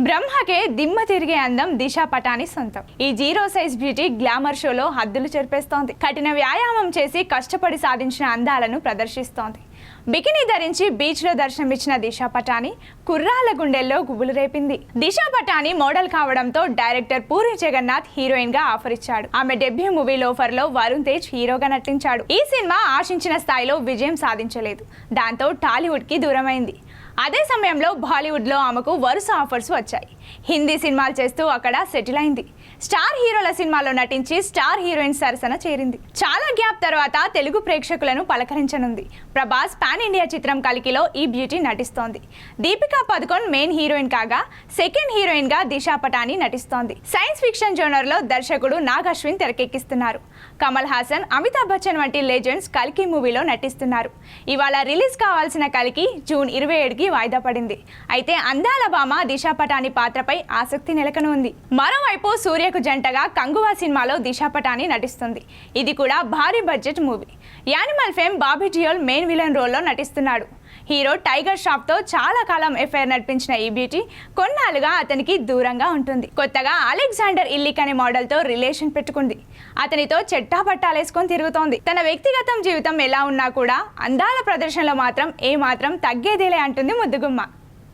బ్రహ్మకే దిమ్మ తిరిగే అందం దిశా పటాని సొంతం. ఈ జీరో సైజ్ బ్యూటీ గ్లామర్ షోలో హద్దులు చెరిపేస్తోంది. కఠిన వ్యాయామం చేసి కష్టపడి సాధించిన అందాలను ప్రదర్శిస్తోంది. బికినీ ధరించి బీచ్ లో దర్శనమిచ్చిన దిశా పటాని కుర్రాళ్ల గుండెల్లో గుబులు రేపింది. దిశా పటాని మోడల్ కావడంతో డైరెక్టర్ పూరి జగన్నాథ్ హీరోయిన్ గా ఆఫర్ ఇచ్చాడు. ఆమె డెబ్యూ మూవీ లోఫర్ లో వరుణ్ తేజ్ హీరోగా నటించాడు. ఈ సినిమా ఆశించిన స్థాయిలో విజయం సాధించలేదు. దాంతో టాలీవుడ్ కి దూరమైంది. అదే సమయంలో బాలీవుడ్ లో ఆమెకు వరుస ఆఫర్స్ వచ్చాయి. హిందీ సినిమాలు చేస్తూ అక్కడ సెటిల్ అయింది. స్టార్ హీరోల సినిమాలో నటించి స్టార్ హీరోయిన్ సరసన చేరింది. చాలా గ్యాప్ తర్వాత తెలుగు ప్రేక్షకులను పలకరించనుంది. ప్రభాస్ పాన్ ఇండియా చిత్రం కల్కిలో ఈ బ్యూటీ నటిస్తోంది. దీపికా పదుకొన్ మెయిన్ హీరోయిన్ కాగా సెకండ్ హీరోయిన్ గా దిశా పటాని నటిస్తోంది. సైన్స్ ఫిక్షన్ జోనర్ లో దర్శకుడు నాగ్ అశ్విన్ తెరకెక్కిస్తున్నారు. కమల్ హాసన్, అమితాబ్ బచ్చన్ వంటి లెజెండ్స్ కల్కి మూవీలో నటిస్తున్నారు. ఇవాళ రిలీజ్ కావాల్సిన కల్కి జూన్ 27కి వాయిదా పడింది. అయితే అందాల భామ దిశా పటాని పాత్రపై ఆసక్తి నెలకొనుంది. మరోవైపు సూర్యకు జంటగా కంగువా సినిమాలో దిశా పటాని నటిస్తుంది. ఇది కూడా భారీ budget movie. Animal fame Bobby Deol main villain రోల్లో నటిస్తున్నాడు. హీరో టైగర్ ష్రాఫ్ తో చాలా కాలం ఎఫైర్ నడిపించిన ఈ బ్యూటీ కొన్నాళ్ళుగా అతనికి దూరంగా ఉంటుంది. కొత్తగా అలెగ్జాండర్ ఇల్లిక్ అనే మోడల్ తో రిలేషన్ పెట్టుకుంది. అతనితో చెట్టాపట్టాలేసుకొని తిరుగుతోంది. తన వ్యక్తిగతం జీవితం ఎలా ఉన్నా కూడా అందాల ప్రదర్శనలో మాత్రం ఏమాత్రం తగ్గేదేలే అంటుంది ముద్దుగుమ్మ.